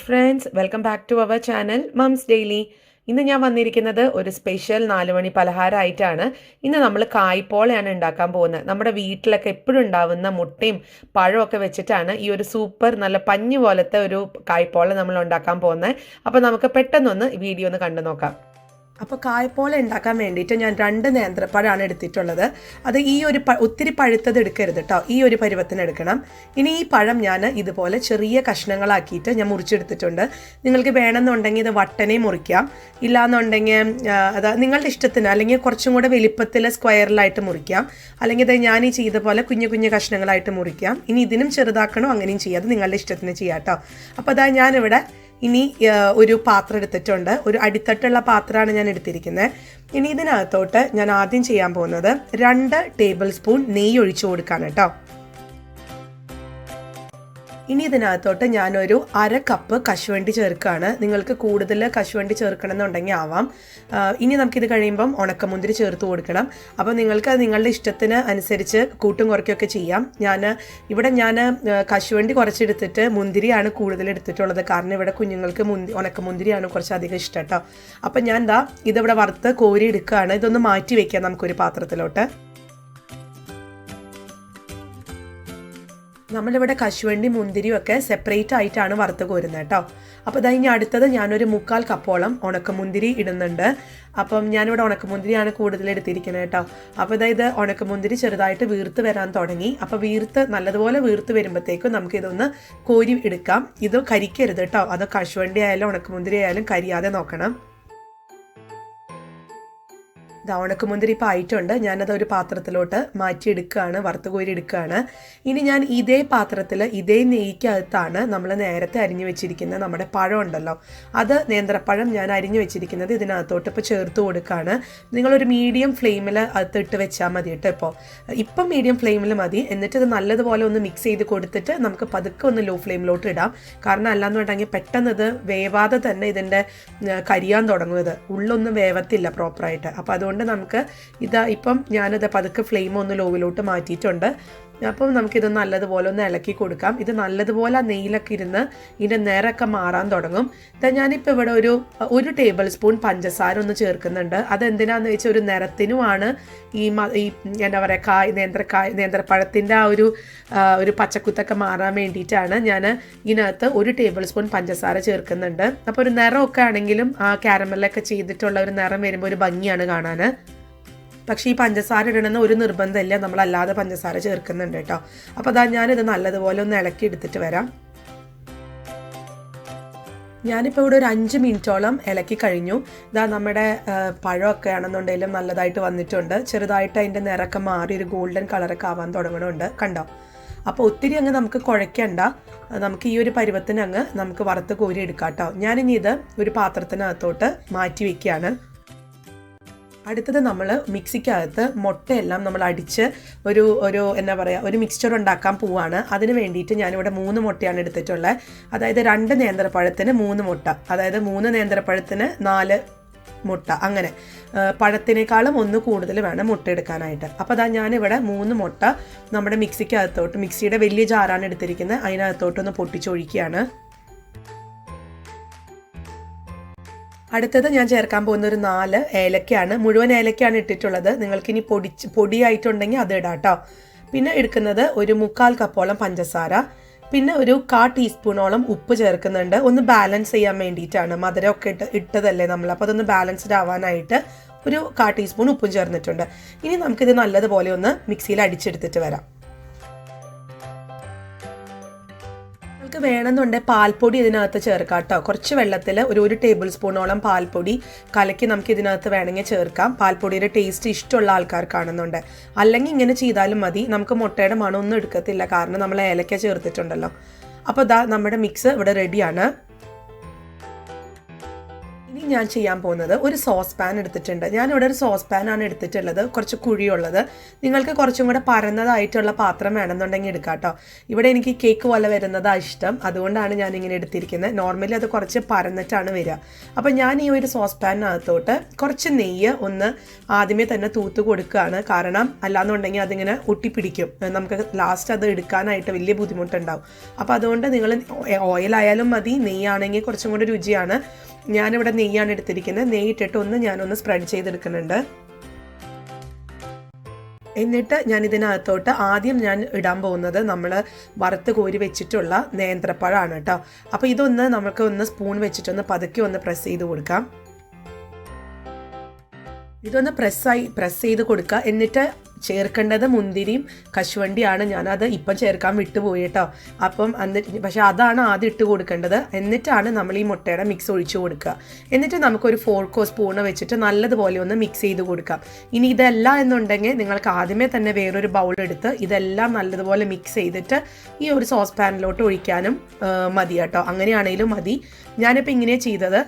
Friends, welcome back to our channel mums daily. ഇന്ന് ഞാൻ വന്നിരിക്കുന്നത് ഒരു സ്പെഷ്യൽ 4 മണി പലഹാരമായിട്ടാണ്. ഇന്ന് നമ്മൾ കായ്പോളയാണ് ഉണ്ടാക്കാൻ പോകുന്നത്. നമ്മുടെ വീട്ടിലൊക്കെ എപ്പോഴും ഉണ്ടാവുന്ന മുട്ടയും പഴമൊക്കെ വെച്ചിട്ടാണ് ഈ ഒരു സൂപ്പർ നല്ല പഞ്ഞു പോലത്തെ ഒരു കായ്പോള നമ്മൾ ഉണ്ടാക്കാൻ പോകുന്നത്. അപ്പോൾ നമുക്ക് പെട്ടെന്നൊന്ന് വീഡിയോ ഒന്ന് കണ്ടു നോക്കാം. അപ്പോൾ കായ്പോള ഉണ്ടാക്കാൻ വേണ്ടിയിട്ട് ഞാൻ 2 നേന്ത്രപ്പഴമാണ് എടുത്തിട്ടുള്ളത്. അത് ഈ ഒരു ഒത്തിരി പഴുത്തത് എടുക്കരുത് കേട്ടോ, ഈ ഒരു പരുവത്തിന് എടുക്കണം. ഇനി ഈ പഴം ഞാൻ ഇതുപോലെ ചെറിയ കഷ്ണങ്ങളാക്കിയിട്ട് ഞാൻ മുറിച്ചെടുത്തിട്ടുണ്ട്. നിങ്ങൾക്ക് വേണമെന്നുണ്ടെങ്കിൽ ഇത് വട്ടനെ മുറിക്കാം, ഇല്ലാന്നുണ്ടെങ്കിൽ അത് നിങ്ങളുടെ ഇഷ്ടത്തിന്, അല്ലെങ്കിൽ കുറച്ചും കൂടെ വലിപ്പത്തിൽ സ്ക്വയറിലായിട്ട് മുറിക്കാം, അല്ലെങ്കിൽ ഇത് ഞാൻ ഈ ചെയ്ത പോലെ കുഞ്ഞു കുഞ്ഞു കഷ്ണങ്ങളായിട്ട് മുറിക്കാം. ഇനി ഇതിനും ചെറുതാക്കണോ അങ്ങനെയും ചെയ്യാം, അത് നിങ്ങളുടെ ഇഷ്ടത്തിന് ചെയ്യാം കേട്ടോ. അപ്പോൾ അതാ ഞാനിവിടെ ഇനി ഒരു പാത്രം എടുത്തിട്ടുണ്ട്. ഒരു അടിത്തട്ടുള്ള പാത്രമാണ് ഞാൻ എടുത്തിരിക്കുന്നത്. ഇനി ഇതിനകത്തോട്ട് ഞാൻ ആദ്യം ചെയ്യാൻ പോകുന്നത് 2 ടേബിൾ സ്പൂൺ നെയ്യ് ഒഴിച്ചു കൊടുക്കാണ് കേട്ടോ. ഇനി ഇതിനകത്തോട്ട് ഞാനൊരു 1/2 കപ്പ് കശുവണ്ടി ചേർക്കുകയാണ്. നിങ്ങൾക്ക് കൂടുതൽ കശുവണ്ടി ചേർക്കണം എന്നുണ്ടെങ്കിൽ ആവാം. ഇനി നമുക്കിത് കഴിയുമ്പം ഉണക്കമുന്തിരി ചേർത്ത് കൊടുക്കണം. അപ്പോൾ നിങ്ങൾക്ക് നിങ്ങളുടെ ഇഷ്ടത്തിന് അനുസരിച്ച് കൂട്ടും കുറയ്ക്കുകയൊക്കെ ചെയ്യാം. ഞാൻ കശുവണ്ടി കുറച്ചെടുത്തിട്ട് മുന്തിരിയാണ് കൂടുതൽ എടുത്തിട്ടുള്ളത്. കാരണം ഇവിടെ കുഞ്ഞുങ്ങൾക്ക് ഉണക്കമുന്തിരിയാണ് കുറച്ചധികം ഇഷ്ടം കേട്ടോ. അപ്പം ഞാൻ ഇതിവിടെ വറുത്ത് കോരി എടുക്കുകയാണ്. ഇതൊന്ന് മാറ്റി വയ്ക്കാം നമുക്കൊരു പാത്രത്തിലോട്ട്. നമ്മളിവിടെ കശുവണ്ടി മുന്തിരിയും ഒക്കെ സെപ്പറേറ്റ് ആയിട്ടാണ് വറുത്ത് കോരുന്നത് കേട്ടോ. അപ്പോൾ ഇനി അടുത്തത് ഞാനൊരു 3/4 കപ്പോളം ഉണക്കമുന്തിരി ഇടുന്നുണ്ട്. അപ്പം ഞാനിവിടെ ഉണക്കമുന്തിരിയാണ് കൂടുതൽ എടുത്തിരിക്കുന്നത് കേട്ടോ. അപ്പോൾ ഇത് ഉണക്കമുന്തിരി ചെറുതായിട്ട് വീർത്ത് വരാൻ തുടങ്ങി. അപ്പോൾ നല്ലതുപോലെ വീർത്ത് വരുമ്പോഴത്തേക്കും നമുക്കിതൊന്ന് കോരി എടുക്കാം. ഇത് കരിക്കരുത് കേട്ടോ, അത് കശുവണ്ടി ആയാലും ഉണക്കമുന്തിരി ആയാലും കരിയാതെ നോക്കണം. ഉണക്കമുന്തിരി ഇപ്പോൾ ആയിട്ടുണ്ട്. ഞാനത് ഒരു പാത്രത്തിലോട്ട് മാറ്റിയെടുക്കുകയാണ്, വറുത്ത് കോരി എടുക്കുകയാണ്. ഇനി ഞാൻ ഇതേ പാത്രത്തിൽ ഇതേ നെയ്ക്കകത്താണ് നമ്മൾ നേരത്തെ അരിഞ്ഞു വെച്ചിരിക്കുന്ന നമ്മുടെ പഴം ഉണ്ടല്ലോ, അത് നേന്ത്രപ്പഴം ഞാൻ അരിഞ്ഞു വെച്ചിരിക്കുന്നത് ഇതിനകത്തോട്ട് ഇപ്പോൾ ചേർത്ത് കൊടുക്കുകയാണ്. നിങ്ങളൊരു മീഡിയം ഫ്ലെയിമിൽ അത് ഇട്ട് വെച്ചാൽ മതി കേട്ടോ. ഇപ്പം മീഡിയം ഫ്ലെയിമിൽ മതി. എന്നിട്ട് ഇത് നല്ലതുപോലെ ഒന്ന് മിക്സ് ചെയ്ത് കൊടുത്തിട്ട് നമുക്ക് പതുക്കെ ഒന്ന് ലോ ഫ്ലെയിമിലോട്ട് ഇടാം. കാരണം അല്ലാന്നുണ്ടെങ്കിൽ പെട്ടെന്ന് ഇത് വേവാതെ തന്നെ ഇതിൻ്റെ കരിയാൻ തുടങ്ങും. ഇത് ഉള്ളൊന്നും വേവത്തില്ല പ്രോപ്പറായിട്ട്. അപ്പോൾ അതുകൊണ്ട് നമുക്ക് ഇപ്പം ഞാനിത് പതുക്കെ ഫ്ലെയിം ഒന്ന് ലോവിലോട്ട് മാറ്റിയിട്ടുണ്ട്. അപ്പം നമുക്കിത് നല്ലതുപോലെ ഒന്ന് ഇളക്കി കൊടുക്കാം. ഇത് നല്ലതുപോലെ നെയ്യിലൊക്കെ ഇരുന്ന് ഇതിൻ്റെ നിറമൊക്കെ മാറാൻ തുടങ്ങും. ഞാനിപ്പോൾ ഇവിടെ ഒരു ടേബിൾ സ്പൂൺ പഞ്ചസാര ഒന്ന് ചേർക്കുന്നുണ്ട്. അതെന്തിനാന്ന് വെച്ചാൽ ഒരു നിറത്തിനുമാണ്. ഈ എന്താ പറയുക, നേന്ത്രപ്പഴത്തിൻ്റെ ആ ഒരു പച്ചക്കുത്തൊക്കെ മാറാൻ വേണ്ടിയിട്ടാണ് ഞാൻ ഇതിനകത്ത് 1 ടേബിൾ സ്പൂൺ പഞ്ചസാര ചേർക്കുന്നുണ്ട്. അപ്പോൾ ഒരു നിറമൊക്കെ ആണെങ്കിലും ആ കാരമലൊക്കെ ചെയ്തിട്ടുള്ള ഒരു നിറം വരുമ്പോൾ ഒരു ഭംഗിയാണ് കാണാൻ. പക്ഷേ ഈ പഞ്ചസാര ഇടണമെന്ന് ഒരു നിർബന്ധമില്ല, നമ്മളല്ലാതെ പഞ്ചസാര ചേർക്കുന്നുണ്ട് കേട്ടോ. അപ്പോൾ ഞാനിത് നല്ലതുപോലെ ഒന്ന് ഇളക്കി എടുത്തിട്ട് വരാം. ഞാനിപ്പോൾ ഇവിടെ ഒരു 5 മിനിറ്റോളം ഇളക്കി കഴിഞ്ഞു. നമ്മുടെ പഴമൊക്കെ ആണെന്നുണ്ടെങ്കിലും നല്ലതായിട്ട് വന്നിട്ടുണ്ട്. ചെറുതായിട്ട് അതിൻ്റെ നിറമൊക്കെ മാറി ഒരു ഗോൾഡൻ കളറൊക്കെ ആവാൻ തുടങ്ങണമുണ്ട്, കണ്ടോ. അപ്പോൾ ഒത്തിരി അങ്ങ് നമുക്ക് കുഴയ്ക്കണ്ട, നമുക്ക് ഈ ഒരു പരുവത്തിന് നമുക്ക് വറുത്ത് കോരി എടുക്കാം കേട്ടോ. ഞാനിനി ഇത് ഒരു പാത്രത്തിനകത്തോട്ട് മാറ്റി വയ്ക്കുകയാണ്. അടുത്തത് നമ്മൾ മിക്സിക്കകത്ത് മുട്ടയെല്ലാം നമ്മൾ അടിച്ച് എന്താ പറയുക, ഒരു മിക്സ്ചർ ഉണ്ടാക്കാൻ പോവാണ്. അതിന് വേണ്ടിയിട്ട് ഞാനിവിടെ 3 മുട്ടയാണ് എടുത്തിട്ടുള്ളത്. അതായത് 2 നേന്ത്രപ്പഴത്തിന് 3 മുട്ട, അതായത് 3 നേന്ത്രപ്പഴത്തിന് 4 മുട്ട, അങ്ങനെ പഴത്തിനേക്കാളും 1 കൂടുതൽ വേണം മുട്ട എടുക്കാനായിട്ട്. അപ്പോൾ ഞാനിവിടെ 3 മുട്ട നമ്മുടെ മിക്സിയുടെ വലിയ ജാറാണ് എടുത്തിരിക്കുന്നത്, അതിനകത്തോട്ടൊന്ന് പൊട്ടിച്ചൊഴിക്കുകയാണ്. അടുത്തത് ഞാൻ ചേർക്കാൻ പോകുന്ന ഒരു 4 ഏലക്കയാണ്. മുഴുവൻ ഏലക്കയാണ് ഇട്ടിട്ടുള്ളത്. നിങ്ങൾക്കിനി പൊടിയായിട്ടുണ്ടെങ്കിൽ അത് ഇടാം കേട്ടോ. പിന്നെ എടുക്കുന്നത് ഒരു 3/4 കപ്പോളം പഞ്ചസാര, പിന്നെ ഒരു 1/4 ടീസ്പൂണോളം ഉപ്പ് ചേർക്കുന്നുണ്ട്. ഒന്ന് ബാലൻസ് ചെയ്യാൻ വേണ്ടിയിട്ടാണ്, മധുരമൊക്കെ ഇട്ടതല്ലേ നമ്മൾ, അപ്പോൾ അതൊന്ന് ബാലൻസ്ഡ് ആവാനായിട്ട് ഒരു 1/4 ടീസ്പൂൺ ഉപ്പും ചേർന്നിട്ടുണ്ട്. ഇനി നമുക്കിത് നല്ലതുപോലെ ഒന്ന് മിക്സിയിൽ അടിച്ചെടുത്തിട്ട് വരാം. നിങ്ങൾക്ക് വേണമെന്നുണ്ടെങ്കിൽ പാൽപ്പൊടി ഇതിനകത്ത് ചേർക്കാം കേട്ടോ. കുറച്ച് വെള്ളത്തിൽ ഒരു ടേബിൾ സ്പൂണോളം പാൽപ്പൊടി കലക്കി നമുക്ക് ഇതിനകത്ത് വേണമെങ്കിൽ ചേർക്കാം. പാൽപ്പൊടിയുടെ ടേസ്റ്റ് ഇഷ്ടമുള്ള ആൾക്കാർക്കാണെന്നുണ്ട്. അല്ലെങ്കിൽ ഇങ്ങനെ ചെയ്താലും മതി. നമുക്ക് മുട്ടയുടെ മണമൊന്നും എടുക്കത്തില്ല, കാരണം നമ്മൾ ഏലക്ക ചേർത്തിട്ടുണ്ടല്ലോ. അപ്പോൾ നമ്മുടെ മിക്സ് ഇവിടെ റെഡിയാണ്. ഇനി ഞാൻ ചെയ്യാൻ പോകുന്നത് ഒരു സോസ് പാൻ എടുത്തിട്ടുണ്ട്. ഞാനിവിടെ ഒരു സോസ് പാനാണ് എടുത്തിട്ടുള്ളത്, കുറച്ച് കുഴിയുള്ളത്. നിങ്ങൾക്ക് കുറച്ചും കൂടെ പരന്നതായിട്ടുള്ള പാത്രം വേണമെന്നുണ്ടെങ്കിൽ എടുക്കാം കേട്ടോ. ഇവിടെ എനിക്ക് കേക്ക് പോലെ വരുന്നതാണ് ഇഷ്ടം, അതുകൊണ്ടാണ് ഞാനിങ്ങനെ എടുത്തിരിക്കുന്നത്. നോർമലി അത് കുറച്ച് പരന്നിട്ടാണ് വരിക. അപ്പം ഞാൻ ഈ ഒരു സോസ് പാനിനകത്തോട്ട് കുറച്ച് നെയ്യ് ഒന്ന് ആദ്യമേ തന്നെ തൂത്ത് കൊടുക്കുകയാണ്. കാരണം അല്ലാന്നുണ്ടെങ്കിൽ അതിങ്ങനെ ഒട്ടിപ്പിടിക്കും, നമുക്ക് ലാസ്റ്റ് അത് എടുക്കാനായിട്ട് വലിയ ബുദ്ധിമുട്ടുണ്ടാവും. അപ്പോൾ അതുകൊണ്ട് നിങ്ങൾ ഓയിലായാലും മതി, നെയ്യാണെങ്കിൽ കുറച്ചും കൂടി രുചിയാണ്. ഞാനിവിടെ നെയ്യാണ് എടുത്തിരിക്കുന്നത്. നെയ്യിട്ടിട്ട് ഞാനൊന്ന് സ്പ്രെഡ് ചെയ്തെടുക്കുന്നുണ്ട്. എന്നിട്ട് ഞാൻ ഇതിനകത്തോട്ട് ആദ്യം ഞാൻ ഇടാൻ പോകുന്നത് നമ്മൾ വറുത്ത് കോരി വെച്ചിട്ടുള്ള നേന്ത്രപ്പഴമാണ് കേട്ടോ. അപ്പോൾ ഇതൊന്ന് നമുക്ക് സ്പൂൺ വെച്ചിട്ടൊന്ന് പതുക്കെ പ്രസ് ചെയ്ത് കൊടുക്കാം. ഇതൊന്ന് പ്രസ് ചെയ്ത് കൊടുക്കുക. എന്നിട്ട് ചേർക്കേണ്ടത് മുന്തിരിയും കശുവണ്ടിയാണ്. ഞാനത് ഇപ്പം ചേർക്കാൻ വിട്ടുപോയി കേട്ടോ. അപ്പം പക്ഷെ അതാണ് ആദ്യം ഇട്ട് കൊടുക്കേണ്ടത്. എന്നിട്ടാണ് നമ്മൾ ഈ മുട്ടയുടെ മിക്സ് ഒഴിച്ചു കൊടുക്കുക. എന്നിട്ട് നമുക്കൊരു ഫോർക്കോ സ്പൂണോ വെച്ചിട്ട് നല്ലതുപോലെ ഒന്ന് മിക്സ് ചെയ്ത് കൊടുക്കാം. ഇനി ഇതല്ല എന്നുണ്ടെങ്കിൽ നിങ്ങൾക്ക് ആദ്യമേ തന്നെ വേറൊരു ബൗൾ എടുത്ത് ഇതെല്ലാം നല്ലതുപോലെ മിക്സ് ചെയ്തിട്ട് ഈ ഒരു സോസ് പാനിലോട്ട് ഒഴിക്കാനും മതി കേട്ടോ. അങ്ങനെയാണെങ്കിലും മതി. ഞാനിപ്പോൾ ഇങ്ങനെ ചെയ്തത്.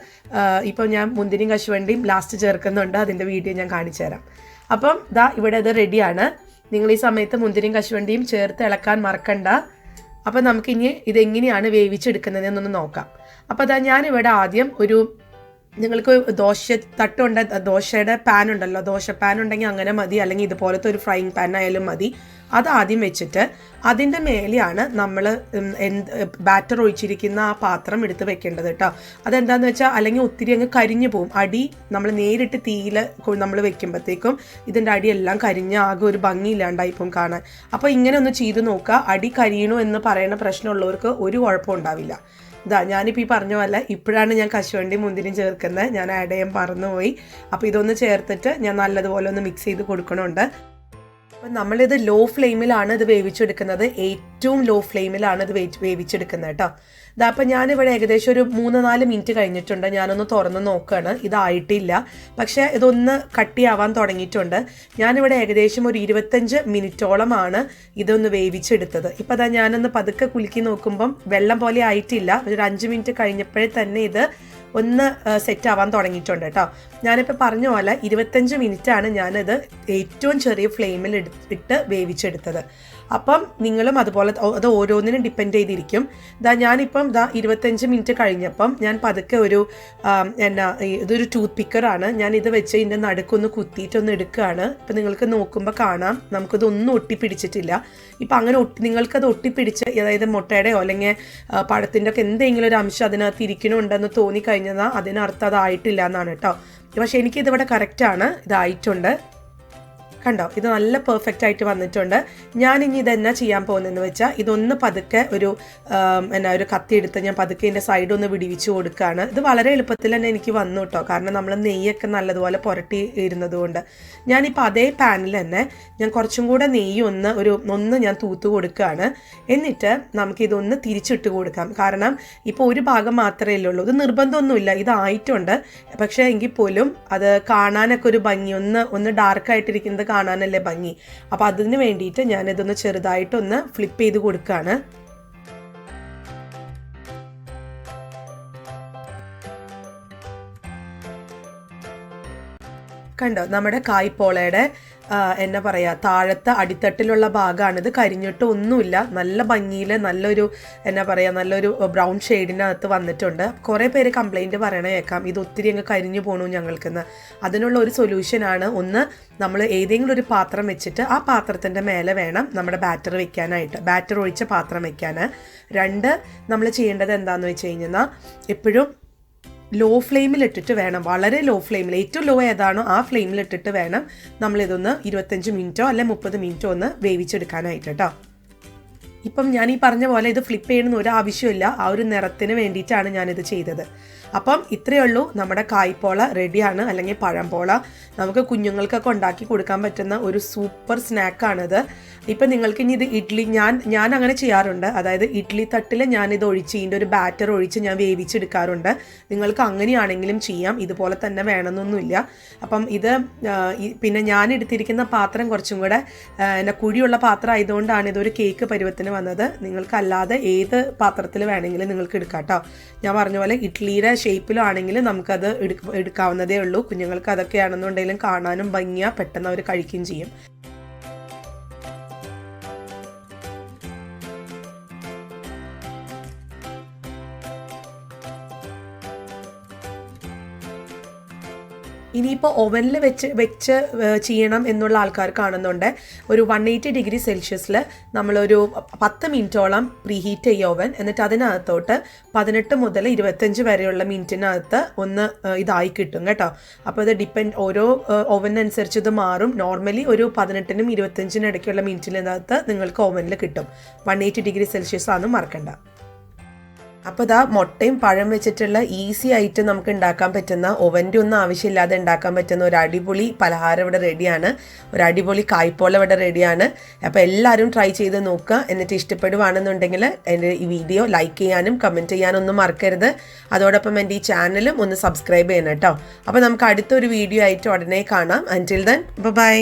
ഇപ്പം ഞാൻ മുന്തിരിയും കശുവണ്ടിയും ലാസ്റ്റ് ചേർക്കുന്നുണ്ട്, അതിൻ്റെ വീഡിയോ ഞാൻ കാണിച്ചു തരാം. അപ്പം ഇവിടെ ഇത് റെഡിയാണ്. നിങ്ങൾ ഈ സമയത്ത് മുന്തിരിയും കശുവണ്ടിയും ചേർത്ത് ഇളക്കാൻ മറക്കണ്ട. അപ്പം നമുക്കിനി ഇതെങ്ങനെയാണ് വേവിച്ചെടുക്കുന്നതെന്നൊന്ന് നോക്കാം. അപ്പോൾ ഞാനിവിടെ ആദ്യം നിങ്ങൾക്ക് ദോശയുടെ പാൻ ഉണ്ടല്ലോ, ദോശ പാൻ ഉണ്ടെങ്കിൽ അങ്ങനെ മതി, അല്ലെങ്കിൽ ഇതുപോലത്തെ ഒരു ഫ്രൈങ് പാൻ ആയാലും മതി. അത് ആദ്യം വെച്ചിട്ട് അതിൻ്റെ മേലെയാണ് നമ്മൾ ബാറ്റർ ഒഴിച്ചിരിക്കുന്ന ആ പാത്രം എടുത്ത് വെക്കേണ്ടത് കേട്ടോ. അതെന്താണെന്ന് വെച്ചാൽ അല്ലെങ്കിൽ ഒത്തിരി അങ്ങ് കരിഞ്ഞു പോകും. അടി നമ്മൾ നേരിട്ട് തീയിൽ നമ്മൾ വെക്കുമ്പോഴത്തേക്കും ഇതിൻ്റെ അടിയെല്ലാം കരിഞ്ഞ് ആകെ ഒരു ഭംഗിയില്ലാണ്ടായിപ്പം കാണാൻ. അപ്പോൾ ഇങ്ങനെ ഒന്ന് ചെയ്ത് നോക്കുക. അടി കരിയണു എന്ന് പറയുന്ന പ്രശ്നമുള്ളവർക്ക് ഒരു കുഴപ്പം ഉണ്ടാവില്ല. ഞാനിപ്പോൾ ഈ പറഞ്ഞ പോലെ ഇപ്പോഴാണ് ഞാൻ കശുവണ്ടി മുന്തിരിയും ചേർക്കുന്നത്. ഞാൻ ആഡ് ചെയ്യാൻ മറന്നുപോയി. അപ്പോൾ ഇതൊന്ന് ചേർത്തിട്ട് ഞാൻ നല്ലതുപോലെ ഒന്ന് മിക്സ് ചെയ്ത് കൊടുക്കണമുണ്ട്. അപ്പം നമ്മളിത് ലോ ഫ്ലെയിമിലാണ് ഇത് വേവിച്ചെടുക്കുന്നത്. ഏറ്റവും ലോ ഫ്ലെയിമിലാണ് ഇത് വേവിച്ചെടുക്കുന്നത് കേട്ടോ. അപ്പം ഞാനിവിടെ ഏകദേശം ഒരു 3-4 മിനിറ്റ് കഴിഞ്ഞിട്ടുണ്ട്. ഞാനൊന്ന് തുറന്ന് നോക്കുകയാണ്. ഇതായിട്ടില്ല, പക്ഷേ ഇതൊന്ന് കട്ടിയാവാൻ തുടങ്ങിയിട്ടുണ്ട്. ഞാനിവിടെ ഏകദേശം ഒരു 25 മിനിറ്റോളമാണ് ഇതൊന്ന് വേവിച്ചെടുത്തത്. ഇപ്പം ഞാനൊന്ന് പതുക്കെ കുലുക്കി നോക്കുമ്പം വെള്ളം പോലെ ആയിട്ടില്ല. ഒരു 5 മിനിറ്റ് കഴിഞ്ഞപ്പോഴേ തന്നെ ഇത് ഒന്ന് സെറ്റ് ആവാൻ തുടങ്ങിയിട്ടുണ്ട് കേട്ടോ. ഞാനിപ്പോൾ പറഞ്ഞ പോലെ 25 മിനിറ്റാണ് ഞാനിത് ഏറ്റവും ചെറിയ ഫ്ലെയിമിൽ ഇട്ട് വേവിച്ചെടുത്തത്. അപ്പം നിങ്ങളും അതുപോലെ അത് ഓരോന്നിനും ഡിപ്പെൻഡ് ചെയ്തിരിക്കും. ഞാനിപ്പം 25 മിനിറ്റ് കഴിഞ്ഞപ്പം ഞാൻ പതുക്കെ ഇതൊരു ടൂത്ത് പിക്കറാണ്, ഞാൻ ഇത് വെച്ച് ഇതിൻ്റെ നടുക്കൊന്ന് കുത്തിയിട്ടൊന്ന് എടുക്കുകയാണ്. ഇപ്പം നിങ്ങൾക്ക് നോക്കുമ്പോൾ കാണാം നമുക്കിതൊന്നും ഒട്ടിപ്പിടിച്ചിട്ടില്ല. ഇപ്പം അങ്ങനെ നിങ്ങൾക്കത് ഒട്ടിപ്പിടിച്ച്, അതായത് മുട്ടയുടെയോ അല്ലെങ്കിൽ പഴത്തിൻ്റെ ഒക്കെ എന്തെങ്കിലും ഒരു അംശം അതിനകത്ത് ഇരിക്കണമുണ്ടെന്ന് തോന്നിക്കഴിഞ്ഞാൽ അതിനർത്ഥം അതായിട്ടില്ല എന്നാണ് കേട്ടോ. പക്ഷേ എനിക്കിതിവിടെ കറക്റ്റാണ്, ഇതായിട്ടുണ്ട്. കണ്ടോ, ഇത് നല്ല പെർഫെക്റ്റ് ആയിട്ട് വന്നിട്ടുണ്ട്. ഞാനിനി ഇതെന്നാ ചെയ്യാൻ പോകുന്നതെന്ന് വെച്ചാൽ ഇതൊന്ന് പതുക്കെ ഒരു കത്തി എടുത്ത് ഞാൻ പതുക്കെ ഇതിൻ്റെ സൈഡ് ഒന്ന് വിടിവിച്ച് കൊടുക്കുകയാണ്. ഇത് വളരെ എളുപ്പത്തിൽ തന്നെ എനിക്ക് വന്നു കേട്ടോ, കാരണം നമ്മൾ നെയ്യൊക്കെ നല്ലതുപോലെ പുരട്ടി ഇരുന്നത് കൊണ്ട്. ഞാനിപ്പോൾ അതേ പാനിൽ തന്നെ ഞാൻ കുറച്ചും കൂടെ നെയ്യ് ഒന്ന് ഞാൻ തൂത്ത് കൊടുക്കുകയാണ്. എന്നിട്ട് നമുക്കിതൊന്ന് തിരിച്ചിട്ട് കൊടുക്കാം. കാരണം ഇപ്പോൾ ഒരു ഭാഗം മാത്രമേ ഉള്ളൂ, ഇത് നിർബന്ധമൊന്നുമില്ല, ഇതായിട്ടുണ്ട്. പക്ഷേ എങ്കിൽ പോലും അത് കാണാനൊക്കെ ഒരു ഭംഗി, ഒന്ന് ഡാർക്കായിട്ടിരിക്കുന്നത് കാണാനല്ലേ ഭംഗി. അപ്പോൾ അതിന് വേണ്ടിയിട്ട് ഞാനിതൊന്ന് ചെറുതായിട്ടൊന്ന് ഫ്ലിപ്പ് ചെയ്ത് കൊടുക്കുകയാണ്. കണ്ടോ, നമ്മുടെ കായ്പോളയുടെ എന്നാ പറയുക, താഴത്തെ അടിത്തട്ടിലുള്ള ഭാഗമാണിത്. കരിഞ്ഞിട്ട് ഒന്നുമില്ല, നല്ല ഭംഗിയിൽ നല്ലൊരു നല്ലൊരു ബ്രൗൺ ഷെയ്ഡിനകത്ത് വന്നിട്ടുണ്ട്. കുറേ പേര് കംപ്ലൈൻറ്റ് പറയണ കേൾക്കാം, ഇത് ഒത്തിരി അങ്ങ് കരിഞ്ഞു പോകണു ഞങ്ങൾക്കെന്ന്. അതിനുള്ള ഒരു സൊല്യൂഷനാണ്, ഒന്ന് നമ്മൾ ഏതെങ്കിലും ഒരു പാത്രം വെച്ചിട്ട് ആ പാത്രത്തിൻ്റെ മേലെ വേണം നമ്മുടെ ബാറ്റർ വെക്കാനായിട്ട്, ബാറ്റർ ഒഴിച്ച പാത്രം വെക്കാൻ. 2, നമ്മൾ ചെയ്യേണ്ടത് എന്താണെന്ന് വെച്ച് കഴിഞ്ഞാൽ എപ്പോഴും ലോ ഫ്ലെയിമിലിട്ടിട്ട് വേണം, വളരെ ലോ ഫ്ലെയിമിൽ, ഏറ്റവും ലോ ഏതാണോ ആ ഫ്ലെയിമിലിട്ടിട്ട് വേണം നമ്മളിതൊന്ന് 25 മിനിറ്റോ അല്ലെ 30 മിനിറ്റോ ഒന്ന് വേവിച്ചെടുക്കാനായിട്ട് കേട്ടോ. ഇപ്പം ഞാൻ ഈ പറഞ്ഞ പോലെ ഇത് ഫ്ലിപ്പ് ചെയ്യണമെന്ന് ഒരു ആവശ്യമില്ല, ആ ഒരു നിറത്തിന് വേണ്ടിയിട്ടാണ് ഞാനിത് ചെയ്തത്. അപ്പം ഇത്രയേ ഉള്ളൂ, നമ്മുടെ കായ്പോള റെഡിയാണ്, അല്ലെങ്കിൽ പഴംപോള. നമുക്ക് കുഞ്ഞുങ്ങൾക്കൊക്കെ ഉണ്ടാക്കി കൊടുക്കാൻ പറ്റുന്ന ഒരു സൂപ്പർ സ്നാക്കാണിത്. ഇപ്പം നിങ്ങൾക്ക് ഇനി ഇത് ഇഡ്ഡലി, ഞാൻ അങ്ങനെ ചെയ്യാറുണ്ട്, അതായത് ഇഡ്ഡലി തട്ടിൽ ഞാനിത് ഒഴിച്ച് ഇതിൻ്റെ ഒരു ബാറ്റർ ഒഴിച്ച് ഞാൻ വേവിച്ചെടുക്കാറുണ്ട്. നിങ്ങൾക്ക് അങ്ങനെയാണെങ്കിലും ചെയ്യാം, ഇതുപോലെ തന്നെ വേണമെന്നൊന്നുമില്ല. അപ്പം ഇത് പിന്നെ ഞാൻ എടുത്തിരിക്കുന്ന പാത്രം കുറച്ചും കൂടെ കുഴിയുള്ള പാത്രം ആയതുകൊണ്ടാണ് ഇതൊരു കേക്ക് പരുവത്തിന് വന്നത്. നിങ്ങൾക്കല്ലാതെ ഏത് പാത്രത്തിൽ വേണമെങ്കിലും നിങ്ങൾക്ക് എടുക്കാം കേട്ടോ. ഞാൻ പറഞ്ഞ പോലെ ഇഡ്ഡലിയുടെ ഷേപ്പിലോ ആണെങ്കിലും നമുക്കത് എടുക്കാവുന്നതേ ഉള്ളൂ. കുഞ്ഞുങ്ങൾക്ക് അതൊക്കെയാണെന്നുണ്ടെങ്കിലും കാണാനും ഭംഗിയാ, പെട്ടെന്ന് അവർ കഴിക്കുകയും ചെയ്യും. ഇനിയിപ്പോൾ ഓവനിൽ വെച്ച് ചെയ്യണം എന്നുള്ള ആൾക്കാർ കാണുന്നുണ്ട്. ഒരു 180 ഡിഗ്രി സെൽഷ്യസിൽ നമ്മളൊരു 10 മിനിറ്റോളം പ്രീഹീറ്റ് ചെയ്യുക ഓവൻ. എന്നിട്ട് അതിനകത്തോട്ട് 18 മുതൽ 25 വരെയുള്ള മിനിറ്റിനകത്ത് ഒന്ന് ഇതായി കിട്ടും കേട്ടോ. അപ്പോൾ ഇത് ഓരോ ഓവനനുസരിച്ച് ഇത് മാറും. നോർമലി ഒരു 18നും 25നും ഇടയ്ക്കുള്ള മിനിറ്റിനകത്ത് നിങ്ങൾക്ക് ഓവനിൽ കിട്ടും. 180 ഡിഗ്രി സെൽഷ്യസ് ആണെന്ന് മറക്കണ്ട. അപ്പോൾ ഇതാ മുട്ടയും പഴം വെച്ചിട്ടുള്ള ഈസി ആയിട്ട് നമുക്ക് ഉണ്ടാക്കാൻ പറ്റുന്ന, ഓവൻ്റെ ഒന്നും ആവശ്യമില്ലാതെ ഉണ്ടാക്കാൻ പറ്റുന്ന ഒരു അടിപൊളി പലഹാരം ഇവിടെ റെഡിയാണ്. ഒരു അടിപൊളി കായ്പോള ഇവിടെ റെഡിയാണ്. അപ്പോൾ എല്ലാവരും ട്രൈ ചെയ്ത് നോക്കുക. എന്നിട്ട് ഇഷ്ടപ്പെടുവാണെന്നുണ്ടെങ്കിൽ എൻ്റെ ഈ വീഡിയോ ലൈക്ക് ചെയ്യാനും കമൻറ്റ് ചെയ്യാനും ഒന്നും മറക്കരുത്. അതോടൊപ്പം എൻ്റെ ഈ ചാനലും ഒന്ന് സബ്സ്ക്രൈബ് ചെയ്യണം കേട്ടോ. അപ്പോൾ നമുക്ക് അടുത്തൊരു വീഡിയോ ആയിട്ട് ഉടനെ കാണാം. അൻറ്റിൽ ദെൻ ബൈ.